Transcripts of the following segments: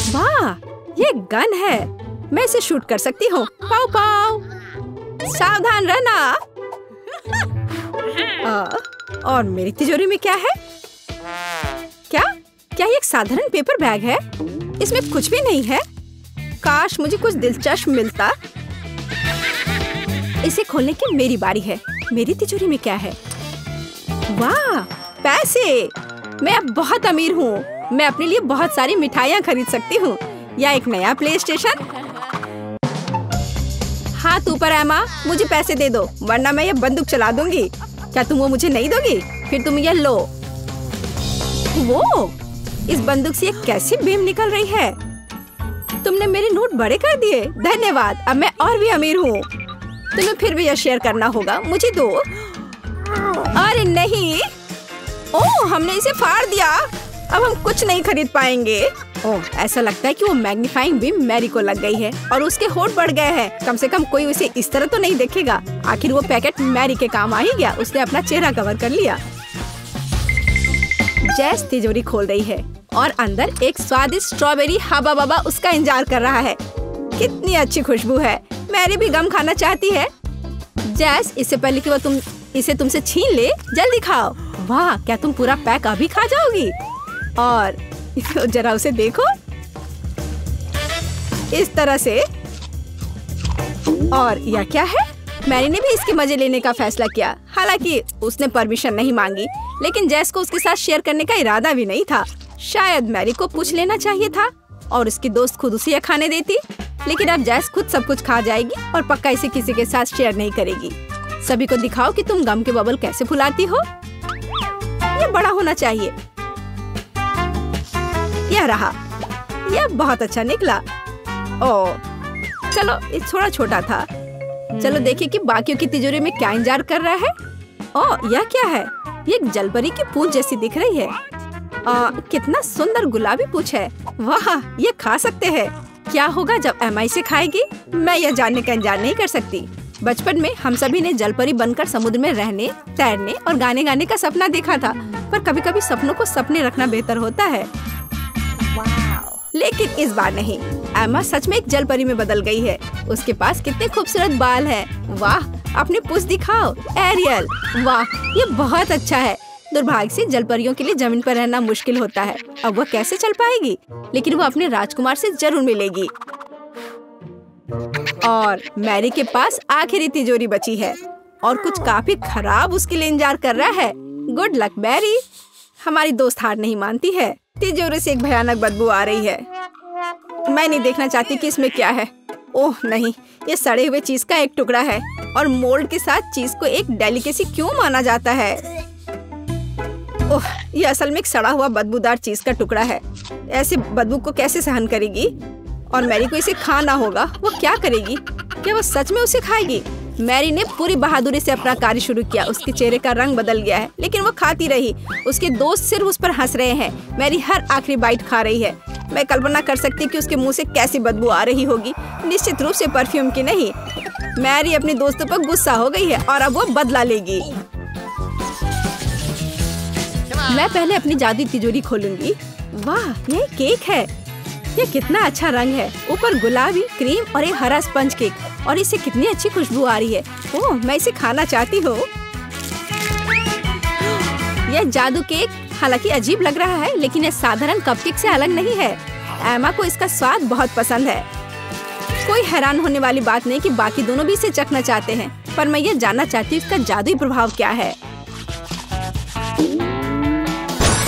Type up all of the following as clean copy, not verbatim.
वाह, ये गन है। मैं इसे शूट कर सकती हूँ। पाव पाव। सावधान रहना। और मेरी तिजोरी में क्या है? क्या ये एक साधारण पेपर बैग है? इसमें कुछ भी नहीं है। काश मुझे कुछ दिलचस्प मिलता। इसे खोलने की मेरी बारी है। मेरी तिजोरी में क्या है? वाह, पैसे। मैं अब बहुत अमीर हूँ। मैं अपने लिए बहुत सारी मिठाइयाँ खरीद सकती हूँ या एक नया प्ले स्टेशन। हाथ ऊपर एमा, मुझे पैसे दे दो वरना मैं ये बंदूक चला दूंगी। क्या तुम वो मुझे नहीं दोगी? फिर तुम ये लो। वो इस बंदूक से कैसी बीम निकल रही है। तुमने मेरे नोट बड़े कर दिए। धन्यवाद। अब मैं और भी अमीर हूँ। तुम्हें फिर भी यह शेयर करना होगा। मुझे दो। अरे नहीं। ओह, हमने इसे फाड़ दिया। अब हम कुछ नहीं खरीद पाएंगे। ओह, ऐसा लगता है कि वो मैग्नीफाइंग बीम मैरी को लग गई है और उसके होठ बढ़ गए हैं। कम से कम कोई उसे इस तरह तो नहीं देखेगा। आखिर वो पैकेट मैरी के काम आ ही गया। उसने अपना चेहरा कवर कर लिया। जैस तिजोरी खोल रही है और अंदर एक स्वादिष्ट स्ट्रॉबेरी हबा बबा उसका इंतजार कर रहा है। कितनी अच्छी खुशबू है। मैरी भी गम खाना चाहती है। जैस, इससे पहले कि वो इसे तुमसे छीन ले, जल्दी खाओ। वाह, क्या तुम पूरा पैक अभी खा जाओगी? और जरा उसे देखो, इस तरह से। और यह क्या है? मैरी ने भी इसके मजे लेने का फैसला किया। हालांकि उसने परमिशन नहीं मांगी, लेकिन जैस को उसके साथ शेयर करने का इरादा भी नहीं था। शायद मैरी को पूछ लेना चाहिए था और उसकी दोस्त खुद उसे यह खाने देती। लेकिन अब जैस खुद सब कुछ खा जाएगी और पक्का इसे किसी के साथ शेयर नहीं करेगी। सभी को दिखाओ कि तुम गम के बबल कैसे फुलाती हो। ये बड़ा होना चाहिए। यह रहा। यह बहुत अच्छा निकला। ओह, चलो, ये थोड़ा छोटा था। चलो देखिए कि बाकियों की तिजोरी में क्या इंतजार कर रहा है। ओह, यह क्या है? ये एक जलपरी की पूंछ जैसी दिख रही है। कितना सुंदर गुलाबी पूंछ है। वाह, ये खा सकते हैं। क्या होगा जब एमा इसे खाएगी? मैं यह जानने का इंतजार नहीं कर सकती। बचपन में हम सभी ने जलपरी बनकर समुद्र में रहने, तैरने और गाने गाने का सपना देखा था। पर कभी कभी सपनों को सपने रखना बेहतर होता है। लेकिन इस बार नहीं। एमा सच में एक जलपरी में बदल गई है। उसके पास कितने खूबसूरत बाल हैं। वाह, अपने पूंछ दिखाओ एरियल। वाह, ये बहुत अच्छा है। दुर्भाग्य से जलपरियों के लिए जमीन पर रहना मुश्किल होता है। अब वह कैसे चल पाएगी? लेकिन वो अपने राजकुमार से जरूर मिलेगी। और मैरी के पास आखिरी तिजोरी बची है और कुछ काफी खराब उसके लिए इंतजार कर रहा है। Good luck Mary. हमारी दोस्त हार नहीं मानती है। तिजोरी से एक भयानक बदबू आ रही है। मैं नहीं देखना चाहती कि इसमें क्या है। ओह नहीं, ये सड़े हुए चीज का एक टुकड़ा है। और मोल्ड के साथ चीज को एक डेलिकेसी क्यों माना जाता है? ओह, ये असल में एक सड़ा हुआ बदबूदार चीज का टुकड़ा है। ऐसे बदबू को कैसे सहन करेगी? और मैरी को इसे खाना होगा। वो क्या करेगी? क्या वो सच में उसे खाएगी? मैरी ने पूरी बहादुरी से अपना कार्य शुरू किया। उसके चेहरे का रंग बदल गया है, लेकिन वो खाती रही। उसके दोस्त सिर्फ उस पर हंस रहे हैं। मैरी हर आखिरी बाइट खा रही है। मैं कल्पना कर सकती हूँ कि उसके मुंह से कैसी बदबू आ रही होगी। निश्चित रूप से परफ्यूम की नहीं। मैरी अपने दोस्तों पर गुस्सा हो गई है और अब वो बदला लेगी। मैं पहले अपनी जादुई तिजोरी खोलूंगी। वाह, ये केक है। ये कितना अच्छा रंग है। ऊपर गुलाबी, क्रीम और एक हरा स्पंज केक। और इससे कितनी अच्छी खुशबू आ रही है। ओह, मैं इसे खाना चाहती हूँ। यह जादू केक हालांकि अजीब लग रहा है, लेकिन यह साधारण कपकेक से अलग नहीं है। एमा को इसका स्वाद बहुत पसंद है। कोई हैरान होने वाली बात नहीं कि बाकी दोनों भी इसे चखना चाहते हैं। पर मैं ये जानना चाहती हूँ इसका जादुई प्रभाव क्या है।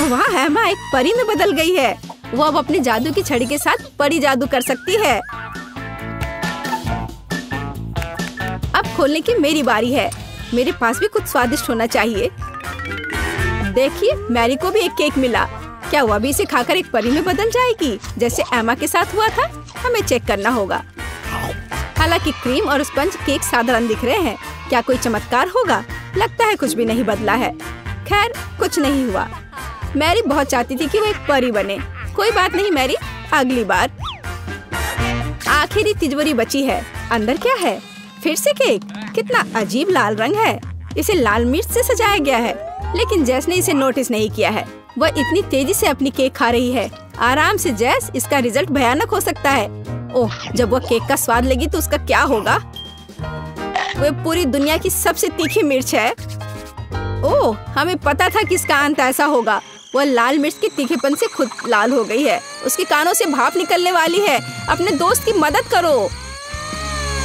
वाह, एमा एक परी में बदल गई है। वो अब अपने जादू की छड़ी के साथ परी जादू कर सकती है। अब खोलने की मेरी बारी है। मेरे पास भी कुछ स्वादिष्ट होना चाहिए। देखिए, मैरी को भी एक केक मिला। क्या वो भी इसे खाकर एक परी में बदल जाएगी जैसे एमा के साथ हुआ था? हमें चेक करना होगा। हालांकि क्रीम और स्पंज केक साधारण दिख रहे हैं। क्या कोई चमत्कार होगा? लगता है कुछ भी नहीं बदला है। खैर, कुछ नहीं हुआ। मैरी बहुत चाहती थी कि वो एक परी बने। कोई बात नहीं मैरी, अगली बार। आखिरी तिजोरी बची है। अंदर क्या है? फिर से केक। कितना अजीब लाल रंग है। इसे लाल मिर्च से सजाया गया है, लेकिन जैस ने इसे नोटिस नहीं किया है। वह इतनी तेजी से अपनी केक खा रही है। आराम से जैस, इसका रिजल्ट भयानक हो सकता है। ओह, जब वो केक का स्वाद लेगी तो उसका क्या होगा? वो पूरी दुनिया की सबसे तीखी मिर्च है। ओह, हमें पता था कि इसका अंत ऐसा होगा। वह लाल मिर्च के तीखेपन से खुद लाल हो गई है। उसके कानों से भाप निकलने वाली है। अपने दोस्त की मदद करो।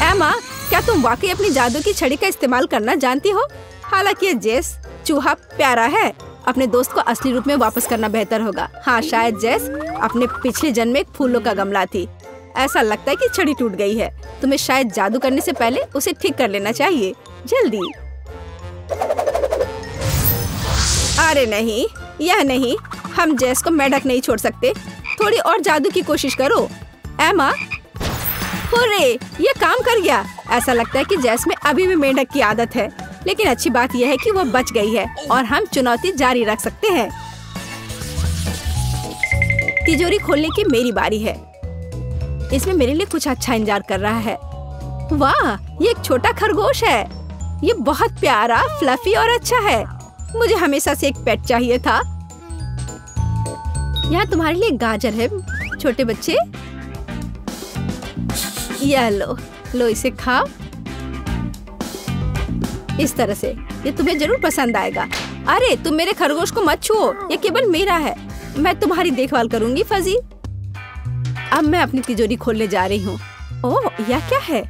एमा, क्या तुम वाकई अपनी जादू की छड़ी का इस्तेमाल करना जानती हो? हालांकि ये जेस चूहा प्यारा है, अपने दोस्त को असली रूप में वापस करना बेहतर होगा। हाँ, शायद जेस अपने पिछले जन्म में एक फूलों का गमला थी। ऐसा लगता है कि छड़ी टूट गई है। तुम्हें शायद जादू करने से पहले उसे ठीक कर लेना चाहिए। जल्दी। अरे नहीं, यह नहीं, हम जेस को मेढक नहीं छोड़ सकते। थोड़ी और जादू की कोशिश करो। एमा, हुर्रे, ये काम कर गया। ऐसा लगता है कि जेस में अभी भी मेढक की आदत है, लेकिन अच्छी बात यह है कि वह बच गई है और हम चुनौती जारी रख सकते हैं। तिजोरी खोलने की मेरी बारी है। इसमें मेरे लिए कुछ अच्छा इंतजार कर रहा है। वाह, ये एक छोटा खरगोश है। ये बहुत प्यारा, फ्लफी और अच्छा है। मुझे हमेशा से एक पेट चाहिए था। यहाँ तुम्हारे लिए गाजर है, छोटे बच्चे। यह लो इसे खाओ। इस तरह से ये तुम्हें जरूर पसंद आएगा। अरे, तुम मेरे खरगोश को मत छुओ, ये केवल मेरा है। मैं तुम्हारी देखभाल करूंगी फजी। अब मैं अपनी तिजोरी खोलने जा रही हूँ। ओह, यह क्या है?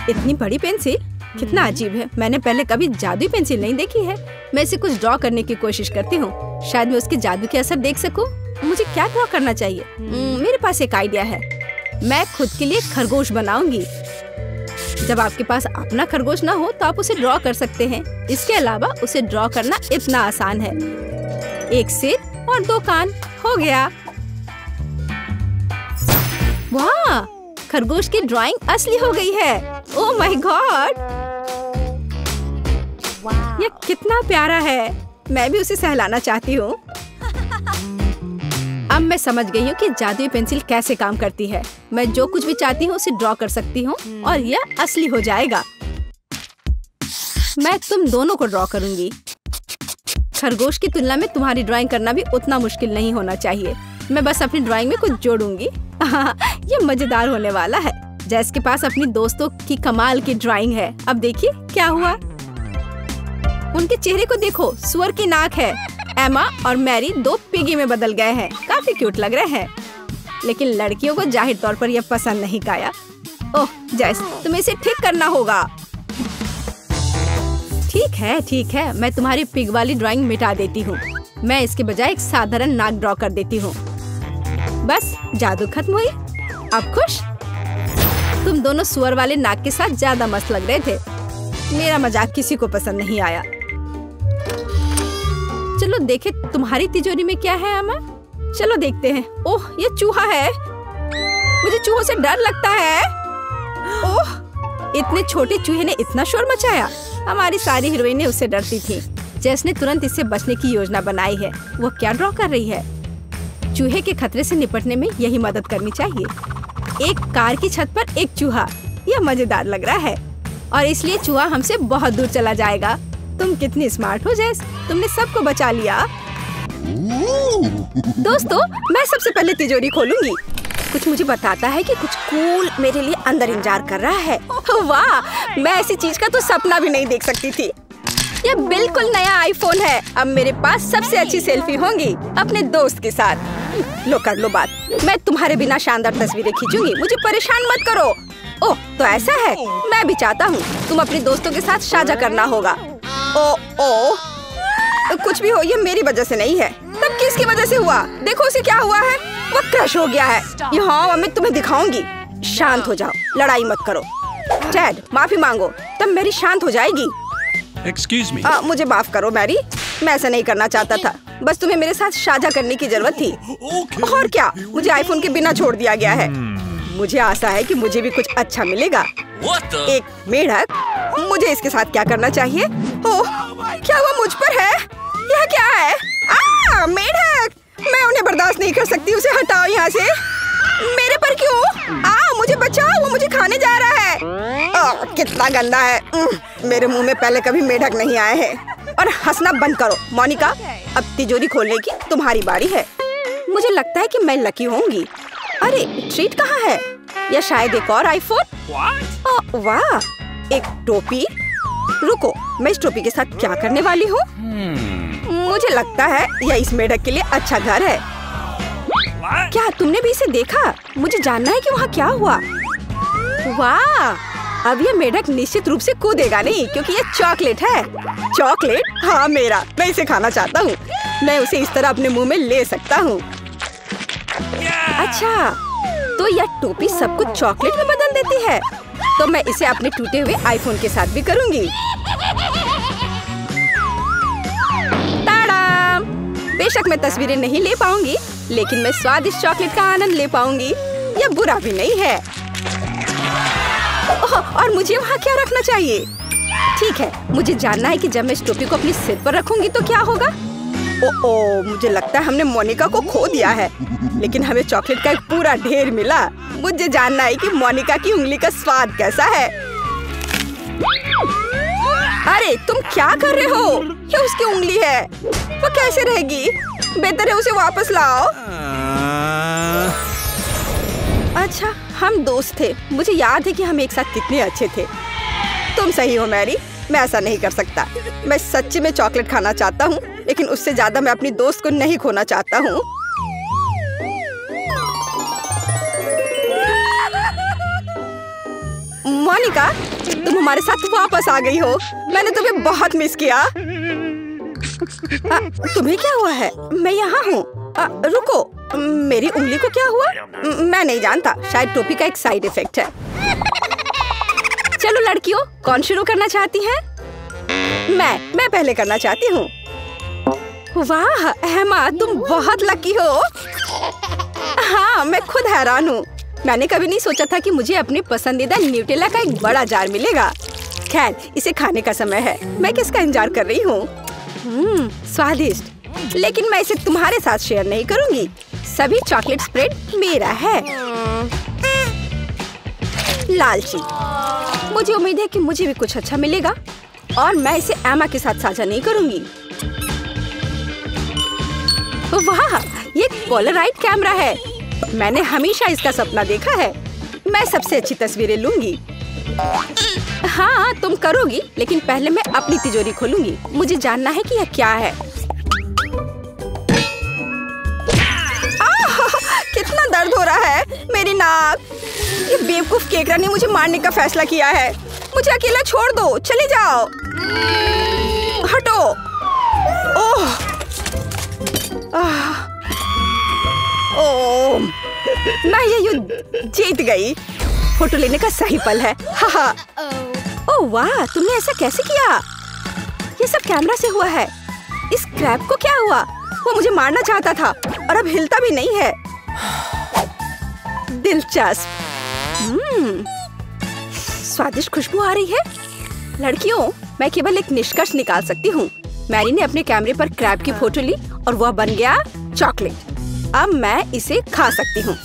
इतनी बड़ी पेंसिल, कितना अजीब है। मैंने पहले कभी जादुई पेंसिल नहीं देखी है। मैं इसे कुछ ड्रॉ करने की कोशिश करती हूँ। शायद मैं उसके जादू के असर देख सकूं। मुझे क्या ड्रॉ करना चाहिए? मेरे पास एक आइडिया है। मैं खुद के लिए खरगोश बनाऊंगी। जब आपके पास अपना खरगोश ना हो तो आप उसे ड्रॉ कर सकते हैं। इसके अलावा उसे ड्रॉ करना इतना आसान है। एक सिर और 2 कान, हो गया। वाह, खरगोश की ड्राइंग असली हो गई है। ओह माय गॉड, ये कितना प्यारा है। मैं भी उसे सहलाना चाहती हूँ। अब मैं समझ गई हूँ कि जादुई पेंसिल कैसे काम करती है। मैं जो कुछ भी चाहती हूँ उसे ड्रॉ कर सकती हूँ और यह असली हो जाएगा। मैं तुम दोनों को ड्रॉ करूंगी। खरगोश की तुलना में तुम्हारी ड्राइंग करना भी उतना मुश्किल नहीं होना चाहिए। मैं बस अपनी ड्राइंग में कुछ जोड़ूंगी। ये मजेदार होने वाला है। जैस के पास अपनी दोस्तों की कमाल की ड्राइंग है। अब देखिए क्या हुआ। उनके चेहरे को देखो, सुअर की नाक है। एमा और मैरी 2 पिगी में बदल गए हैं। काफी क्यूट लग रहे हैं, लेकिन लड़कियों को जाहिर तौर पर यह पसंद नहीं आया। ओह जैस, तुम्हें इसे ठीक करना होगा। ठीक है, मैं तुम्हारी पिग वाली ड्राइंग मिटा देती हूँ। मैं इसके बजाय एक साधारण नाक ड्रॉ कर देती हूँ। बस, जादू खत्म हुई। अब खुश? तुम दोनों सुअर वाले नाक के साथ ज्यादा मस्त लग रहे थे। मेरा मजाक किसी को पसंद नहीं आया। चलो देखे तुम्हारी तिजोरी में क्या है अमा। चलो देखते हैं। ओह, ये चूहा है। मुझे चूहों से डर लगता है। ओह, इतने छोटे चूहे ने इतना शोर मचाया। हमारी सारी हीरोइनें उससे डरती थी। जेस ने तुरंत इससे बचने की योजना बनाई है। वो क्या ड्रॉ कर रही है? चूहे के खतरे से निपटने में यही मदद करनी चाहिए। एक कार की छत पर एक चूहा, यह मजेदार लग रहा है और इसलिए चूहा हमसे बहुत दूर चला जाएगा। तुम कितनी स्मार्ट हो जेस, तुमने सबको बचा लिया। दोस्तों, मैं सबसे पहले तिजोरी खोलूंगी। कुछ मुझे बताता है कि कुछ कूल मेरे लिए अंदर इंतजार कर रहा है। वाह, मैं ऐसी चीज का तो सपना भी नहीं देख सकती थी। यह बिल्कुल नया आईफोन है। अब मेरे पास सबसे अच्छी सेल्फी होंगी अपने दोस्त के साथ। लो कर लो बात। मैं तुम्हारे बिना शानदार तस्वीरें खींचूंगी। मुझे परेशान मत करो। ओह, तो ऐसा है। मैं भी चाहता हूँ। तुम अपने दोस्तों के साथ साझा करना होगा। ओ, कुछ भी हो, ये मेरी वजह से नहीं है। तब किसकी वजह से हुआ? देखो उसे क्या हुआ है। वो क्रश हो गया है। यहाँ मैं तुम्हें दिखाऊंगी। शांत हो जाओ, लड़ाई मत करो। डैड, माफी मांगो, तब मेरी शांत हो जाएगी। Excuse me. मुझे माफ करो मैरी, मैं ऐसा नहीं करना चाहता था। बस तुम्हें मेरे साथ साझा करने की जरूरत थी। और क्या, मुझे आईफोन के बिना छोड़ दिया गया है। मुझे आशा है कि मुझे भी कुछ अच्छा मिलेगा। एक मेढक, मुझे इसके साथ क्या करना चाहिए? ओह, क्या वो मुझ पर है? यह क्या है? मेढक, मैं उन्हें बर्दाश्त नहीं कर सकती। उसे हटाओ यहाँ से। मेरे पर क्यों? मुझे बचाओ, वो मुझे खाने जा रहा है। कितना गंदा है। मेरे मुंह में पहले कभी मेढक नहीं आए हैं। और हंसना बंद करो मोनिका। अब तिजोरी खोलने की तुम्हारी बारी है। मुझे लगता है कि मैं लकी होंगी। अरे ट्रीट कहाँ है? या शायद एक और आईफोन? वाह, एक टोपी। रुको, मैं इस टोपी के साथ क्या करने वाली हूँ? मुझे लगता है यह इस मेढक के लिए अच्छा घर है। क्या तुमने भी इसे देखा? मुझे जानना है कि वहाँ क्या हुआ। वाह, अब ये मेढक निश्चित रूप से कूदेगा नहीं, क्योंकि ये चॉकलेट है। चॉकलेट? हाँ मेरा, मैं इसे खाना चाहता हूँ। मैं उसे इस तरह अपने मुंह में ले सकता हूँ। अच्छा, तो यह टोपी सब कुछ चॉकलेट में बदल देती है। तो मैं इसे अपने टूटे हुए आईफोन के साथ भी करूँगी। ताड़ाम! बेशक मैं तस्वीरें नहीं ले पाऊंगी, लेकिन मैं स्वादिष्ट चॉकलेट का आनंद ले पाऊंगी। यह बुरा भी नहीं है। और मुझे वहाँ क्या रखना चाहिए? ठीक है, मुझे जानना है कि जब मैं इस टोपी को अपने सिर पर रखूंगी तो क्या होगा। ओह, मुझे लगता है हमने मोनिका को खो दिया है, लेकिन हमें चॉकलेट का एक पूरा ढेर मिला। मुझे जानना है कि मोनिका की उंगली का स्वाद कैसा है। अरे तुम क्या कर रहे हो? ये उसकी उंगली है, वो कैसे रहेगी? बेहतर है उसे वापस लाओ। अच्छा, हम दोस्त थे। मुझे याद है कि हम एक साथ कितने अच्छे थे। तुम सही हो मैरी, मैं ऐसा नहीं कर सकता। मैं सच्ची में चॉकलेट खाना चाहता हूँ, लेकिन उससे ज्यादा मैं अपनी दोस्त को नहीं खोना चाहता हूँ। मोनिका, तुम हमारे साथ वापस आ गई हो। मैंने तुम्हें बहुत मिस किया। तुम्हें क्या हुआ है? मैं यहाँ हूँ। रुको, मेरी उंगली को क्या हुआ? मैं नहीं जानता, शायद टोपी का एक साइड इफेक्ट है। चलो लड़कियों, कौन शुरू करना चाहती है? मैं पहले करना चाहती हूँ। वाह एमा, तुम बहुत लकी हो। हाँ, मैं खुद हैरान हूँ। मैंने कभी नहीं सोचा था कि मुझे अपनी पसंदीदा न्यूटेला का एक बड़ा जार मिलेगा। खैर, इसे खाने का समय है। मैं किसका इंतजार कर रही हूँ? स्वादिष्ट, लेकिन मैं इसे तुम्हारे साथ शेयर नहीं करूँगी। सभी चॉकलेट स्प्रेड मेरा है। लालची, मुझे उम्मीद है कि मुझे भी कुछ अच्छा मिलेगा, और मैं इसे एमा के साथ साझा नहीं करूँगी। वाह, ये पोलराइड कैमरा है। मैंने हमेशा इसका सपना देखा है। मैं सबसे अच्छी तस्वीरें लूंगी। हाँ, तुम करोगी, लेकिन पहले मैं अपनी तिजोरी खोलूंगी। मुझे जानना है कि यह क्या है। कितना दर्द हो रहा है, मेरी नाक। ये बेवकूफ केकरा ने मुझे मारने का फैसला किया है। मुझे अकेला छोड़ दो, चले जाओ। हटो। ओह, ओह, मैं ये युद्ध जीत गई। फोटो लेने का सही पल है। हाँ। ओह वाह, तुमने ऐसा कैसे किया? ये सब कैमरा से हुआ है। इस क्रैब को क्या हुआ? वो मुझे मारना चाहता था और अब हिलता भी नहीं है। दिलचस्प। स्वादिष्ट खुशबू आ रही है। लड़कियों, मैं केवल एक निष्कर्ष निकाल सकती हूँ। मैरी ने अपने कैमरे पर क्रैब की फोटो ली और वह बन गया चॉकलेट। अब मैं इसे खा सकती हूँ।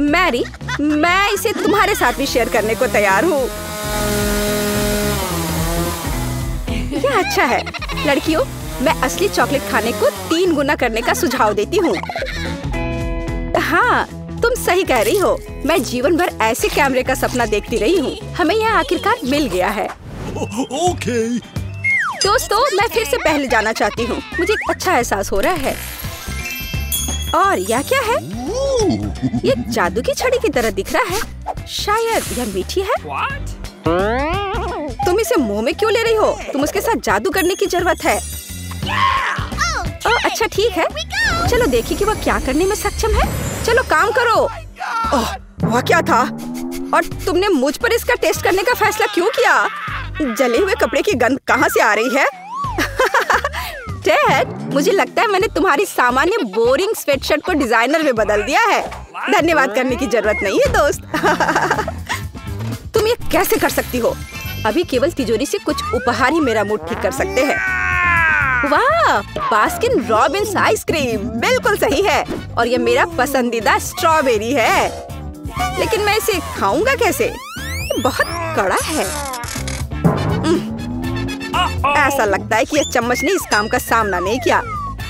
मैरी, मैं इसे तुम्हारे साथ भी शेयर करने को तैयार हूँ। यह अच्छा है। लड़कियों, मैं असली चॉकलेट खाने को 3 गुना करने का सुझाव देती हूँ। हाँ, तुम सही कह रही हो। मैं जीवन भर ऐसे कैमरे का सपना देखती रही हूँ। हमें यह आखिरकार मिल गया है। ओके। दोस्तों, मैं फिर से पहले जाना चाहती हूँ। मुझे एक अच्छा एहसास हो रहा है। और यह क्या है? ये जादू की छड़ी की तरह दिख रहा है। शायद यह मीठी है। तुम इसे मुंह में क्यों ले रही हो? तुम उसके साथ जादू करने की जरूरत है। ओह, अच्छा ठीक है। चलो देखिए कि वह क्या करने में सक्षम है। चलो काम करो। ओह, वह क्या था? और तुमने मुझ पर इसका टेस्ट करने का फैसला क्यों किया? जले हुए कपड़े की गंध कहाँ से आ रही है? डैड, मुझे लगता है मैंने तुम्हारी सामान्य बोरिंग स्वेटशर्ट को डिजाइनर में बदल दिया है। धन्यवाद करने की जरूरत नहीं है दोस्त। तुम ये कैसे कर सकती हो? अभी केवल तिजोरी से कुछ उपहार ही मेरा मूड ठीक कर सकते हैं। वाह, बास्किन रॉबिन्स आइसक्रीम बिल्कुल सही है, और ये मेरा पसंदीदा स्ट्रॉबेरी है। लेकिन मैं इसे खाऊंगा कैसे? ये बहुत कड़ा है। ऐसा लगता है कि यह चम्मच ने इस काम का सामना नहीं किया,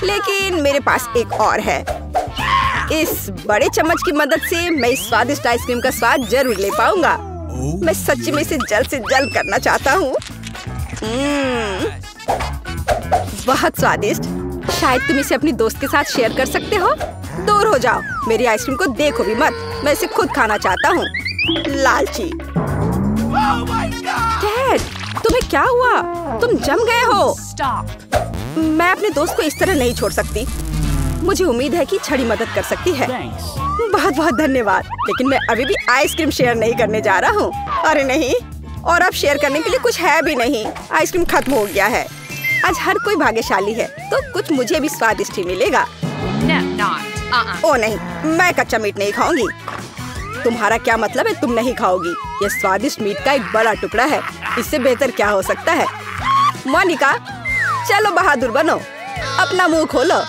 लेकिन मेरे पास एक और है। इस बड़े चम्मच की मदद से मैं इस स्वादिष्ट आइसक्रीम का स्वाद जरूर ले पाऊंगा। मैं सच्ची में इसे जल्द से जल्द करना चाहता हूँ। बहुत स्वादिष्ट। शायद तुम इसे अपनी दोस्त के साथ शेयर कर सकते हो। दूर हो जाओ, मेरी आइसक्रीम को देखो भी मत। मैं इसे खुद खाना चाहता हूँ। लालची। डैड, तुम्हें क्या हुआ? तुम जम गए हो। मैं अपने दोस्त को इस तरह नहीं छोड़ सकती। मुझे उम्मीद है कि छड़ी मदद कर सकती है। बहुत बहुत धन्यवाद। लेकिन मैं अभी भी आइसक्रीम शेयर नहीं करने जा रहा हूँ। अरे नहीं, और अब शेयर करने के लिए कुछ है भी नहीं। आइसक्रीम खत्म हो गया है। आज हर कोई भाग्यशाली है, तो कुछ मुझे भी स्वादिष्ट ही मिलेगा। ओ नहीं, मैं कच्चा मीट नहीं खाऊंगी। तुम्हारा क्या मतलब है तुम नहीं खाओगी? यह स्वादिष्ट मीट का एक बड़ा टुकड़ा है। इससे बेहतर क्या हो सकता है? मोनिका, चलो बहादुर बनो। अपना मुंह खोलो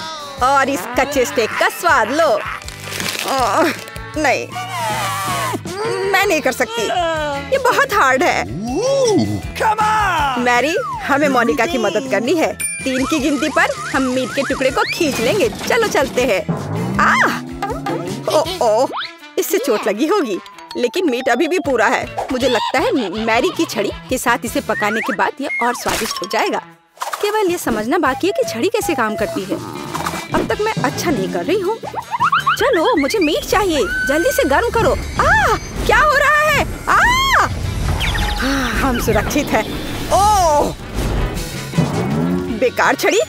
और इस कच्चे स्टेक का स्वाद लो। नहीं, मैं नहीं कर सकती। ये बहुत हार्ड है। मैरी, हमें मोनिका की मदद करनी है। 3 की गिनती पर हम मीट के टुकड़े को खींच लेंगे। चलो चलते हैं। ओह, इससे चोट लगी होगी, लेकिन मीट अभी भी पूरा है। मुझे लगता है मैरी की छड़ी के साथ इसे पकाने के बाद ये और स्वादिष्ट हो जाएगा। केवल ये समझना बाकी है कि छड़ी कैसे काम करती है। अब तक मैं अच्छा नहीं कर रही हूँ। चलो, मुझे मीट चाहिए। जल्दी से गर्म करो। क्या हो रहा है? हम सुरक्षित हैं। ओह, बेकार छड़ी।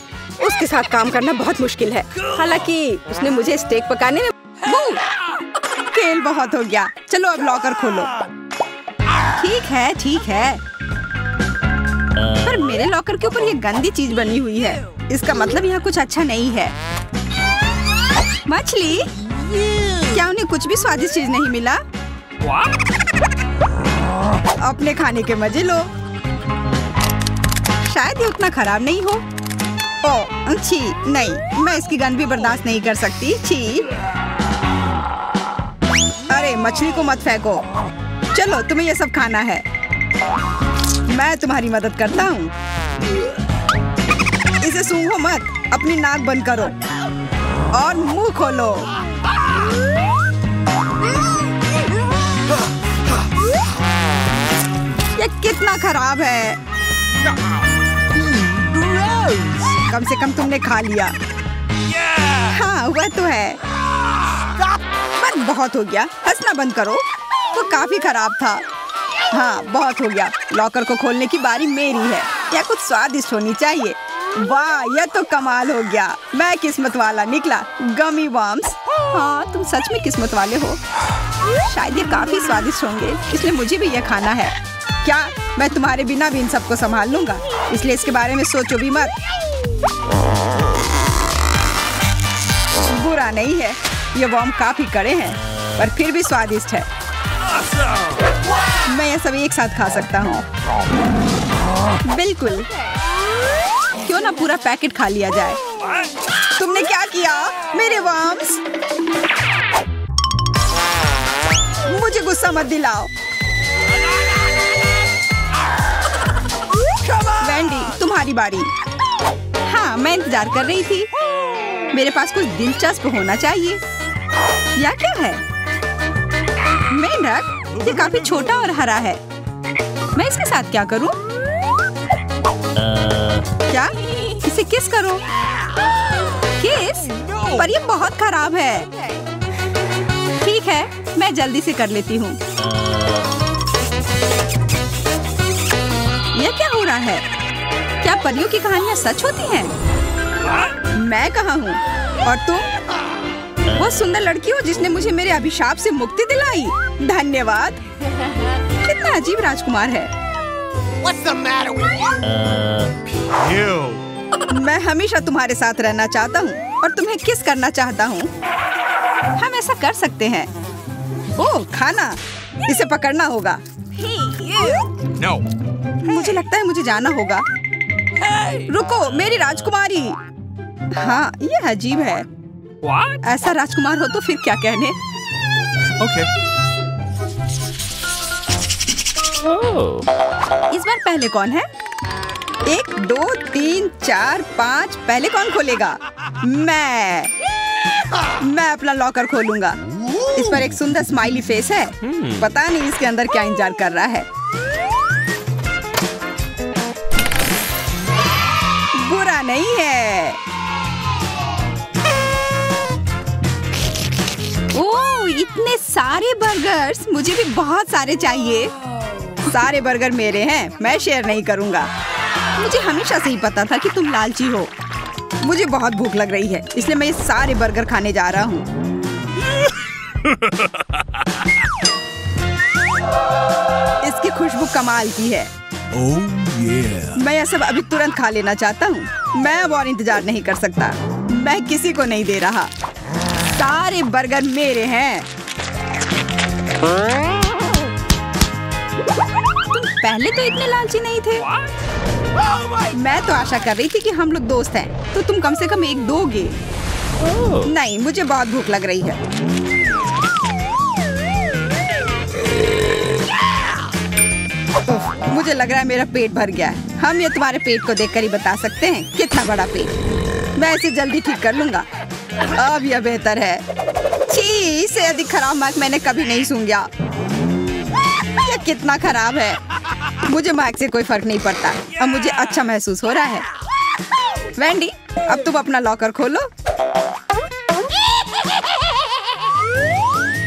उसके साथ काम करना बहुत मुश्किल है। हालांकि उसने मुझे स्टेक पकाने में तेल बहुत हो गया। चलो अब लॉकर खोलो। ठीक है। पर मेरे लॉकर के ऊपर ये गंदी चीज बनी हुई है। इसका मतलब यहाँ कुछ अच्छा नहीं है। मछली, क्या उन्हें कुछ भी स्वादिष्ट चीज नहीं मिला? अपने खाने के मजे लो। शायद ये उतना खराब नहीं हो। ओह छी, नहीं, मैं इसकी गंध भी बर्दाश्त नहीं कर सकती। छी। अरे मछली को मत फेंको। चलो, तुम्हें ये सब खाना है। मैं तुम्हारी मदद करता हूँ। इसे सूंघो मत। अपनी नाक बंद करो और मुंह खोलो। ये कितना खराब है। कम से कम तुमने खा लिया। हाँ, वह तो है। बस बहुत हो गया। हंसना बंद करो। वो काफी खराब था। हाँ, बहुत हो गया। लॉकर को खोलने की बारी मेरी है। यह कुछ स्वादिष्ट होनी चाहिए। वाह, यह तो कमाल हो गया। मैं किस्मत वाला निकला। गमी वर्म्स। हाँ, तुम सच में किस्मत वाले हो। शायद ये काफी स्वादिष्ट होंगे, इसलिए मुझे भी यह खाना है। क्या मैं तुम्हारे बिना भी इन सबको संभाल लूंगा? इसलिए इसके बारे में सोचो भी मत। बुरा नहीं है। ये वर्म काफी कड़े हैं, पर फिर भी स्वादिष्ट है। मैं ये सब एक साथ खा सकता हूँ। बिल्कुल। क्यों ना पूरा पैकेट खा लिया जाए। तुमने क्या किया? मेरे वर्म्स। मुझे गुस्सा मत दिलाओ। वेंडी, तुम्हारी बारी। हाँ, मैं इंतजार कर रही थी। मेरे पास कुछ दिलचस्प होना चाहिए। या क्या है? मेंढक, ये काफी छोटा और हरा है। मैं इसके साथ क्या करूं? क्या? इसे किस करो? किस? पर ये बहुत खराब है। ठीक है, मैं जल्दी से कर लेती हूँ। यह क्या हो रहा है? क्या परियों की कहानियाँ सच होती हैं? मैं कहाँ हूँ और तुम? वो सुंदर लड़की हो जिसने मुझे मेरे अभिशाप से मुक्ति दिलाई। धन्यवाद। कितना अजीब राजकुमार है। What's the matter with you? मैं हमेशा तुम्हारे साथ रहना चाहता हूँ और तुम्हें किस करना चाहता हूँ। हम ऐसा कर सकते हैं। ओह, खाना। इसे पकड़ना होगा। No. मुझे लगता है मुझे जाना होगा। रुको, मेरी राजकुमारी। हाँ, ये अजीब है। What? ऐसा राजकुमार हो तो फिर क्या कहने। Okay. इस बार पहले कौन है? 1, 2, 3, 4, 5। पहले कौन खोलेगा? मैं। मैं अपना लॉकर खोलूंगा। इस पर एक सुंदर स्माइली फेस है। पता नहीं इसके अंदर क्या इंतजार कर रहा है। बुरा नहीं है। ओह, इतने सारे बर्गर्स! मुझे भी बहुत सारे चाहिए। सारे बर्गर मेरे हैं, मैं शेयर नहीं करूंगा। मुझे हमेशा से ही पता था कि तुम लालची हो। मुझे बहुत भूख लग रही है, इसलिए मैं ये सारे बर्गर खाने जा रहा हूँ। इसकी खुशबू कमाल की है। Oh yeah. मैं यह सब अभी तुरंत खा लेना चाहता हूँ। मैं अब और इंतजार नहीं कर सकता। मैं किसी को नहीं दे रहा। सारे बर्गर मेरे हैं। तुम पहले तो इतने लालची नहीं थे। मैं तो आशा कर रही थी कि हम लोग दोस्त हैं, तो तुम कम से कम एक दोगे। नहीं, मुझे बहुत भूख लग रही है। मुझे लग रहा है मेरा पेट भर गया है। हम ये तुम्हारे पेट को देखकर ही बता सकते हैं कितना बड़ा पेट। मैं इसे जल्दी ठीक कर लूंगा। अब यह बेहतर है। छी, इससे अधिक खराब महक मैंने कभी नहीं सूंघा। यह कितना खराब है। मुझे महक से कोई फर्क नहीं पड़ता। अब मुझे अच्छा महसूस हो रहा है। वेंडी, अब तुम अपना लॉकर खोलो।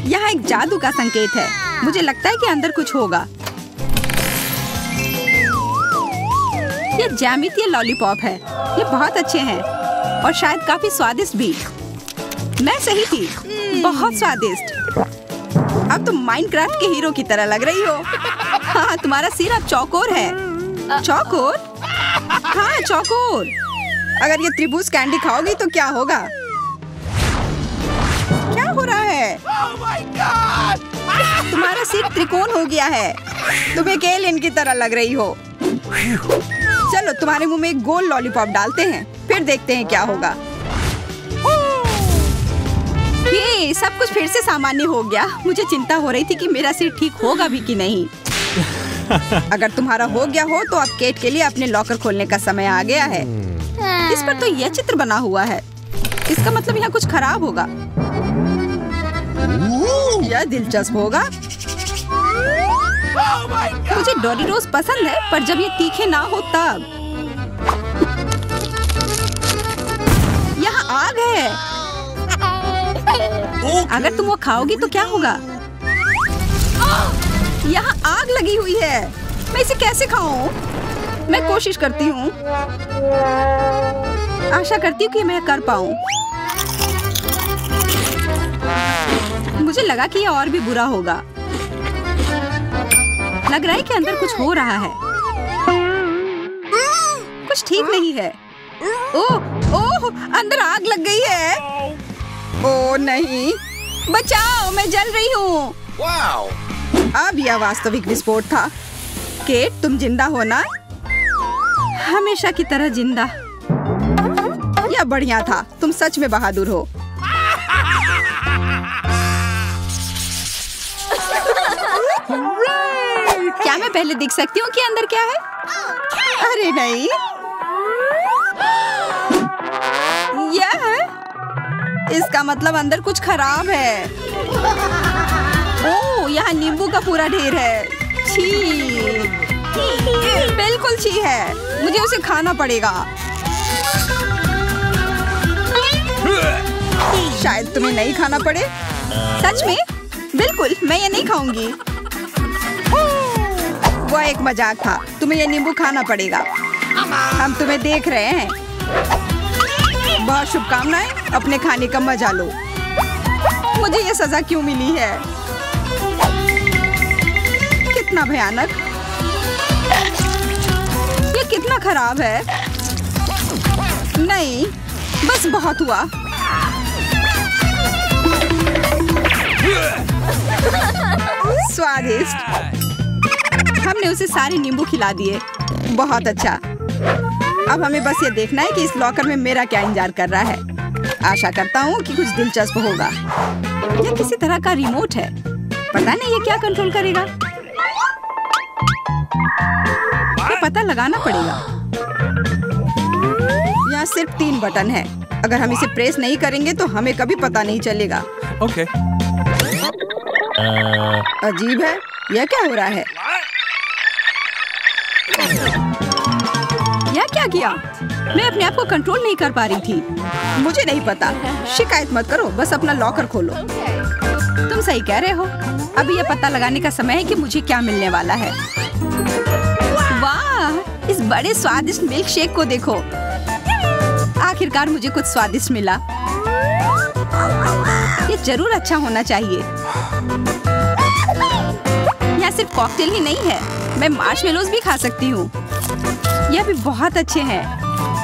यहाँ एक जादू का संकेत है। मुझे लगता है कि अंदर कुछ होगा। ये ज्यामितीय लॉलीपॉप है। ये बहुत अच्छे हैं और शायद काफी स्वादिष्ट भी। मैं सही थी, बहुत स्वादिष्ट। अब तुम माइनक्राफ्ट के हीरो की तरह लग रही हो। हाँ, तुम्हारा सिर अब चौकोर है। चौकोर? हाँ, चौकोर। अगर ये त्रिभुज कैंडी खाओगी तो क्या होगा? क्या हो रहा है? तुम्हारा सिर त्रिकोण हो गया है। तुम एक एलियन की तरह लग रही हो। चलो तुम्हारे मुंह में एक गोल लॉलीपॉप डालते हैं, फिर देखते हैं क्या होगा। ये सब कुछ फिर से सामान्य हो गया। मुझे चिंता हो रही थी कि मेरा सिर ठीक होगा भी कि नहीं। अगर तुम्हारा हो गया हो तो अब केट के लिए अपने लॉकर खोलने का समय आ गया है। इस पर तो यह चित्र बना हुआ है। इसका मतलब यहाँ कुछ खराब होगा। यह दिलचस्प होगा। मुझे डोरिटोस पसंद है, पर जब ये तीखे ना हो तब। यहाँ आग है। अगर तुम वो खाओगी तो क्या होगा? यहाँ आग लगी हुई है। मैं इसे कैसे खाऊं? मैं कोशिश करती हूँ। आशा करती हूँ कि मैं कर पाऊँ। मुझे लगा कि यह और भी बुरा होगा। लग रहा है कि अंदर कुछ हो रहा है। कुछ ठीक नहीं है। ओह, ओह, अंदर आग लग गई है। ओह नहीं, बचाओ, मैं जल रही हूँ। अब यह वास्तविक विस्फोट था। केट, तुम जिंदा हो ना? हमेशा की तरह जिंदा। यह बढ़िया था। तुम सच में बहादुर हो। क्या मैं पहले देख सकती हूँ कि अंदर क्या है? अरे नहीं, यह है। इसका मतलब अंदर कुछ खराब है। ओह, यहाँ नींबू का पूरा ढेर है। छी, बिल्कुल छी है। मुझे उसे खाना पड़ेगा। शायद तुम्हें नहीं खाना पड़े। सच में? बिल्कुल, मैं ये नहीं खाऊंगी। वो एक मजाक था। तुम्हें ये नींबू खाना पड़ेगा। हम तुम्हें देख रहे हैं। बहुत शुभकामनाएं। अपने खाने का मजा लो। मुझे ये सजा क्यों मिली है? कितना भयानक। ये कितना खराब है। नहीं, बस बहुत हुआ। स्वादिष्ट। हमने उसे सारे नींबू खिला दिए। बहुत अच्छा। अब हमें बस ये देखना है कि इस लॉकर में मेरा क्या इंतजार कर रहा है। आशा करता हूँ कि कुछ दिलचस्प होगा। यह किसी तरह का रिमोट है। पता नहीं ये क्या कंट्रोल करेगा। ये पता लगाना पड़ेगा। यहाँ सिर्फ 3 बटन है। अगर हम इसे प्रेस नहीं करेंगे तो हमें कभी पता नहीं चलेगा। Okay. अजीब है, यह क्या हो रहा है? यह क्या किया? मैं अपने आप को कंट्रोल नहीं कर पा रही थी। मुझे नहीं पता। शिकायत मत करो, बस अपना लॉकर खोलो। तुम सही कह रहे हो। अभी यह पता लगाने का समय है कि मुझे क्या मिलने वाला है। वाह, इस बड़े स्वादिष्ट मिल्क शेक को देखो। आखिरकार मुझे कुछ स्वादिष्ट मिला। ये जरूर अच्छा होना चाहिए। यह सिर्फ कॉकटेल ही नहीं है, मैं मार्शमेलोज भी खा सकती हूँ। यह भी बहुत अच्छे हैं,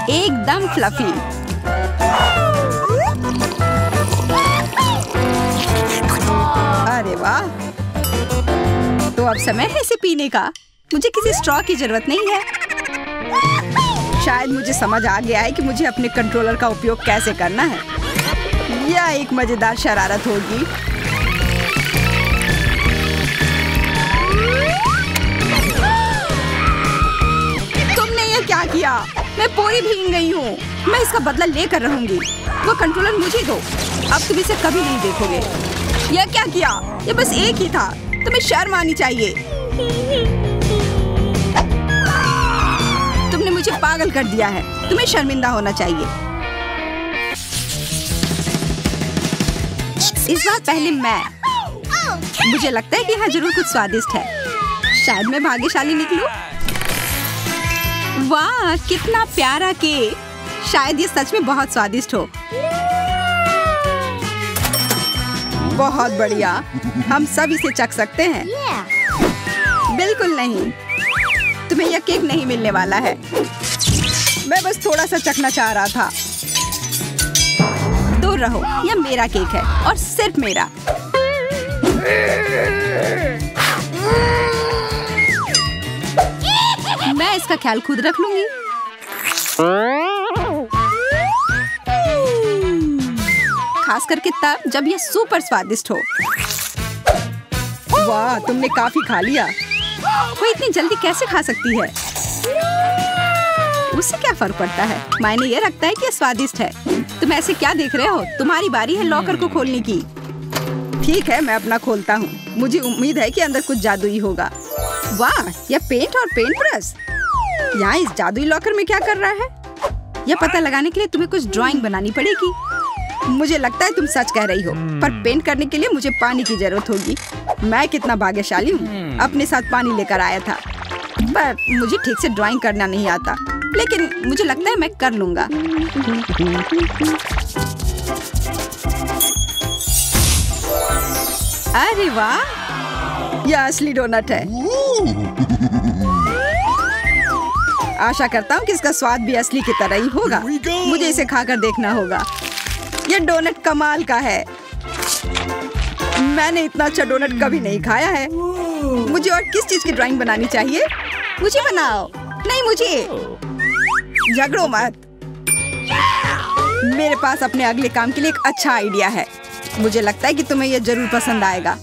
एकदम फ्लफी। अरे वाह, तो अब समय है इसे पीने का। मुझे किसी स्ट्रॉ की जरूरत नहीं है। शायद मुझे समझ आ गया है कि मुझे अपने कंट्रोलर का उपयोग कैसे करना है। यह एक मजेदार शरारत होगी। तुमने ये क्या किया? मैं पूरी भीग गई हूँ। मैं इसका बदला लेकर रहूंगी। वो कंट्रोलर मुझे दो। अब तुम इसे कभी नहीं देखोगे। यह क्या किया? ये बस एक ही था। तुम्हें शर्म आनी चाहिए। तुमने मुझे पागल कर दिया है। तुम्हें शर्मिंदा होना चाहिए। इस बार पहले मैं। मुझे लगता है कि यहाँ जरूर कुछ स्वादिष्ट है। शायद मैं भाग्यशाली निकलूं। वाह, कितना प्यारा केक। शायद ये सच में बहुत स्वादिष्ट हो। बहुत बढ़िया, हम सब इसे चख सकते हैं। बिल्कुल नहीं, तुम्हें यह केक नहीं मिलने वाला है। मैं बस थोड़ा सा चखना चाह रहा था। दूर रहो, यह मेरा केक है और सिर्फ मेरा। मैं इसका ख्याल खुद रख लूंगी। खास करके तब जब यह सुपर स्वादिष्ट हो। वाह, तुमने काफी खा लिया। वो इतनी जल्दी कैसे खा सकती है? उससे क्या फर्क पड़ता है? मायने ये रखता है कि यह स्वादिष्ट है। तुम ऐसे क्या देख रहे हो? तुम्हारी बारी है लॉकर को खोलने की। ठीक है, मैं अपना खोलता हूँ। मुझे उम्मीद है कि अंदर कुछ जादुई होगा। वाह, यह पेंट और पेंट ब्रश। यहाँ इस जादुई लॉकर में क्या कर रहा है? यह पता लगाने के लिए तुम्हें कुछ ड्राइंग बनानी पड़ेगी। मुझे लगता है तुम सच कह रही हो, पर पेंट करने के लिए मुझे पानी की जरूरत होगी। मैं कितना भाग्यशाली हूँ, अपने साथ पानी लेकर आया था। पर मुझे ठीक से ड्राइंग करना नहीं आता, लेकिन मुझे लगता है मैं कर लूंगा। अरे वाह, यह असली डोनट है। आशा करता हूँ कि इसका स्वाद भी असली की तरह ही होगा। मुझे इसे खाकर देखना होगा। यह डोनट कमाल का है। मैंने इतना अच्छा डोनट कभी नहीं खाया है। मुझे और किस चीज की ड्राइंग बनानी चाहिए? मुझे बनाओ। नहीं, मुझे। झगड़ो मत। मेरे पास अपने अगले काम के लिए एक अच्छा आइडिया है। मुझे लगता है कि तुम्हें यह जरूर पसंद आएगा।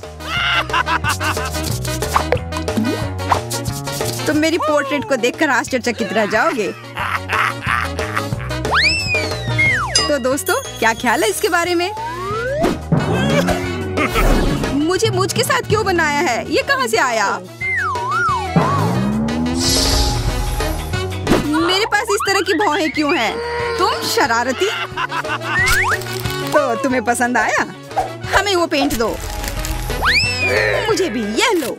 तुम मेरी पोर्ट्रेट को देखकर आश्चर्यचकित रह जाओगे। तो दोस्तों, क्या ख्याल है इसके बारे में? मुझे मुझ के साथ क्यों बनाया है? ये कहाँ से आया? मेरे पास इस तरह की भौहें क्यों हैं? तुम शरारती। तो तुम्हें पसंद आया? हमें वो पेंट दो। मुझे भी। ये लो।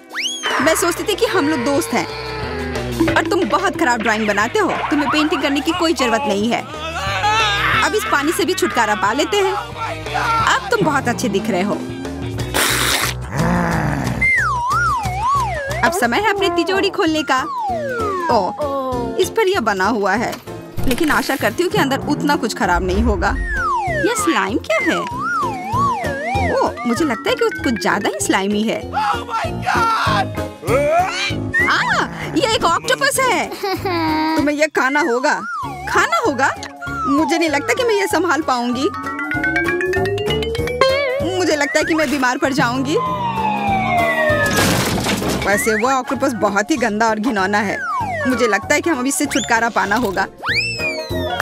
मैं सोचती थी कि हम लोग दोस्त हैं, और तुम बहुत खराब ड्राइंग बनाते हो। तुम्हें पेंटिंग करने की कोई जरूरत नहीं है। अब इस पानी से भी छुटकारा पा लेते हैं। अब तुम बहुत अच्छे दिख रहे हो। अब समय है अपनी तिजोरी खोलने का। ओह, इस पर यह बना हुआ है, लेकिन आशा करती हूँ कि अंदर उतना कुछ खराब नहीं होगा। यह स्लाइम क्या है? ओह, मुझे लगता है कि कुछ ज्यादा ही स्लाइमी है। यह एक ऑक्टोपस है। तुम्हें यह खाना होगा। खाना होगा? मुझे नहीं लगता कि मैं यह संभाल पाऊंगी। मुझे लगता है कि मैं बीमार पड़ जाऊंगी। वैसे वो ऑक्टोपस बहुत ही गंदा और घिनौना है। मुझे लगता है कि हमें इससे छुटकारा पाना होगा।